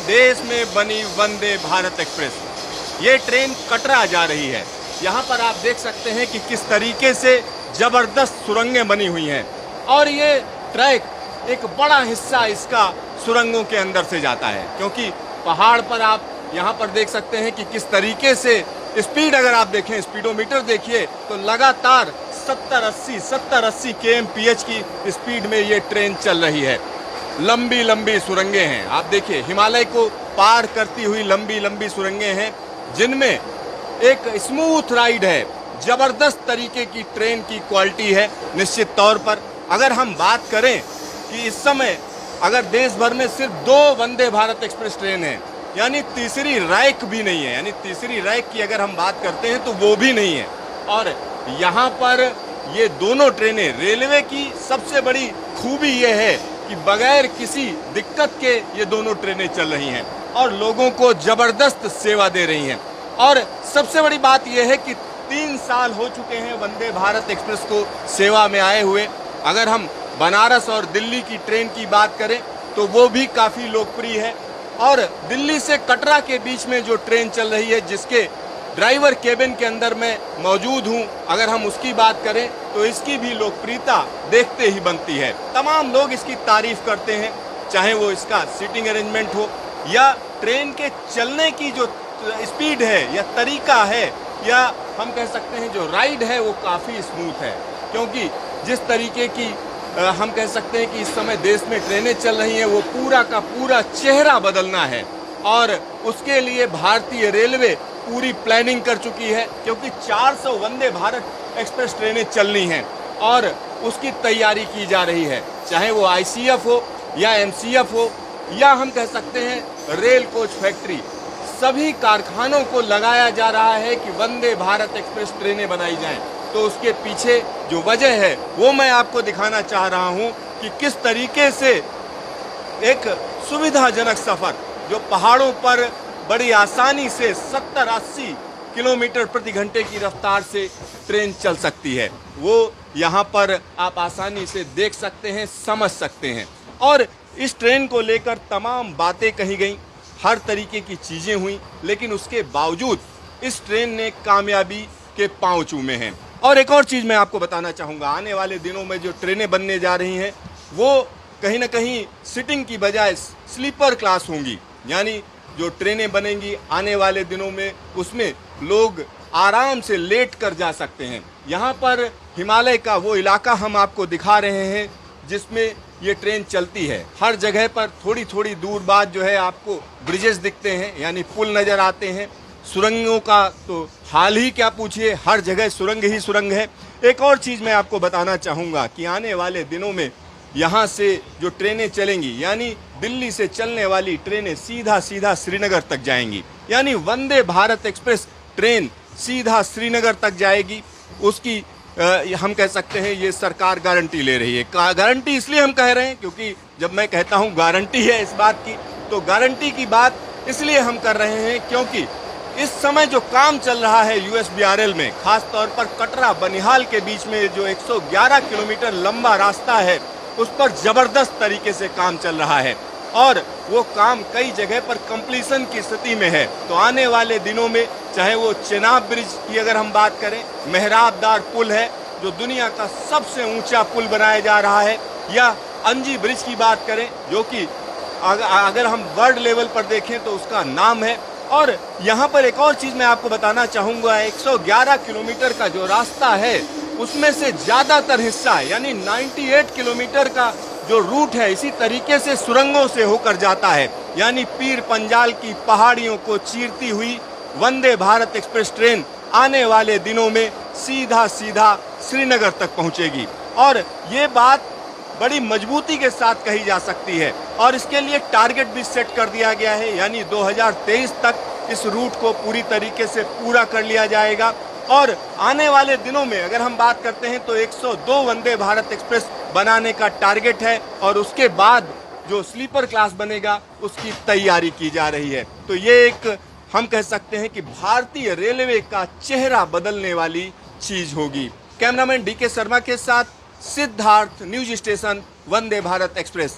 देश में बनी वंदे भारत एक्सप्रेस। ये ट्रेन कटरा जा रही है। यहाँ पर आप देख सकते हैं कि किस तरीके से ज़बरदस्त सुरंगें बनी हुई हैं और ये ट्रैक एक बड़ा हिस्सा इसका सुरंगों के अंदर से जाता है, क्योंकि पहाड़ पर आप यहाँ पर देख सकते हैं कि किस तरीके से स्पीड, अगर आप देखें स्पीडोमीटर देखिए तो लगातार 70-80 kmph की स्पीड में ये ट्रेन चल रही है। लंबी लंबी सुरंगें हैं, आप देखिए हिमालय को पार करती हुई लंबी लंबी सुरंगें हैं जिनमें एक स्मूथ राइड है। जबरदस्त तरीके की ट्रेन की क्वालिटी है। निश्चित तौर पर अगर हम बात करें कि इस समय अगर देश भर में सिर्फ 2 वंदे भारत एक्सप्रेस ट्रेन है, यानी तीसरी रैक भी नहीं है, यानी तीसरी रैक की अगर हम बात करते हैं तो वो भी नहीं है। और यहाँ पर ये दोनों ट्रेनें, रेलवे की सबसे बड़ी खूबी ये है कि बगैर किसी दिक्कत के ये दोनों ट्रेनें चल रही हैं और लोगों को ज़बरदस्त सेवा दे रही हैं। और सबसे बड़ी बात यह है कि 3 साल हो चुके हैं वंदे भारत एक्सप्रेस को सेवा में आए हुए। अगर हम बनारस और दिल्ली की ट्रेन की बात करें तो वो भी काफ़ी लोकप्रिय है। और दिल्ली से कटरा के बीच में जो ट्रेन चल रही है, जिसके ड्राइवर केबिन के अंदर मैं मौजूद हूं, अगर हम उसकी बात करें तो इसकी भी लोकप्रियता देखते ही बनती है। तमाम लोग इसकी तारीफ करते हैं, चाहे वो इसका सीटिंग अरेंजमेंट हो या ट्रेन के चलने की जो स्पीड है या तरीका है, या हम कह सकते हैं जो राइड है वो काफ़ी स्मूथ है। क्योंकि जिस तरीके की हम कह सकते हैं कि इस समय देश में ट्रेनें चल रही हैं, वो पूरा का पूरा चेहरा बदलना है और उसके लिए भारतीय रेलवे पूरी प्लानिंग कर चुकी है, क्योंकि 400 वंदे भारत एक्सप्रेस ट्रेनें चलनी हैं और उसकी तैयारी की जा रही है। चाहे वो ICF हो या MCF हो या हम कह सकते हैं रेल कोच फैक्ट्री, सभी कारखानों को लगाया जा रहा है कि वंदे भारत एक्सप्रेस ट्रेनें बनाई जाएं। तो उसके पीछे जो वजह है वो मैं आपको दिखाना चाह रहा हूं कि किस तरीके से एक सुविधाजनक सफ़र, जो पहाड़ों पर बड़ी आसानी से 70-80 किलोमीटर प्रति घंटे की रफ्तार से ट्रेन चल सकती है, वो यहाँ पर आप आसानी से देख सकते हैं, समझ सकते हैं। और इस ट्रेन को लेकर तमाम बातें कही गई, हर तरीके की चीज़ें हुई, लेकिन उसके बावजूद इस ट्रेन ने कामयाबी के पांव चूमे हैं। और एक और चीज़ मैं आपको बताना चाहूँगा, आने वाले दिनों में जो ट्रेनें बनने जा रही हैं वो कहीं ना कहीं सिटिंग की बजाय स्लीपर क्लास होंगी। यानी जो ट्रेनें बनेंगी आने वाले दिनों में, उसमें लोग आराम से लेट कर जा सकते हैं। यहाँ पर हिमालय का वो इलाका हम आपको दिखा रहे हैं जिसमें ये ट्रेन चलती है। हर जगह पर थोड़ी थोड़ी दूर बाद जो है आपको ब्रिजेस दिखते हैं, यानी पुल नज़र आते हैं। सुरंगों का तो हाल ही क्या पूछिए, हर जगह सुरंग ही सुरंग है। एक और चीज़ मैं आपको बताना चाहूँगा कि आने वाले दिनों में यहाँ से जो ट्रेनें चलेंगी, यानी दिल्ली से चलने वाली ट्रेनें सीधा सीधा श्रीनगर तक जाएंगी। यानी वंदे भारत एक्सप्रेस ट्रेन सीधा श्रीनगर तक जाएगी। उसकी हम कह सकते हैं ये सरकार गारंटी ले रही है। गारंटी इसलिए हम कह रहे हैं क्योंकि जब मैं कहता हूँ गारंटी है इस बात की, तो गारंटी की बात इसलिए हम कर रहे हैं क्योंकि इस समय जो काम चल रहा है USBRL में, खास तौर पर कटरा बनिहाल के बीच में जो 111 किलोमीटर लंबा रास्ता है, उस पर ज़बरदस्त तरीके से काम चल रहा है और वो काम कई जगह पर कंप्लीशन की स्थिति में है। तो आने वाले दिनों में चाहे वो चेनाब ब्रिज की अगर हम बात करें, मेहराबदार पुल है जो दुनिया का सबसे ऊंचा पुल बनाया जा रहा है, या अंजी ब्रिज की बात करें जो कि अगर हम वर्ल्ड लेवल पर देखें तो उसका नाम है। और यहाँ पर एक और चीज़ मैं आपको बताना चाहूँगा, 111 किलोमीटर का जो रास्ता है उसमें से ज़्यादातर हिस्सा यानी 98 किलोमीटर का जो रूट है इसी तरीके से सुरंगों से होकर जाता है। यानी पीर पंजाल की पहाड़ियों को चीरती हुई वंदे भारत एक्सप्रेस ट्रेन आने वाले दिनों में सीधा सीधा श्रीनगर तक पहुंचेगी। और ये बात बड़ी मजबूती के साथ कही जा सकती है और इसके लिए टारगेट भी सेट कर दिया गया है, यानी 2023 तक इस रूट को पूरी तरीके से पूरा कर लिया जाएगा। और आने वाले दिनों में अगर हम बात करते हैं तो 102 वंदे भारत एक्सप्रेस बनाने का टारगेट है और उसके बाद जो स्लीपर क्लास बनेगा उसकी तैयारी की जा रही है। तो ये एक हम कह सकते हैं कि भारतीय रेलवे का चेहरा बदलने वाली चीज होगी। कैमरामैन DK शर्मा के साथ Siddharth, news station Vande Bharat express.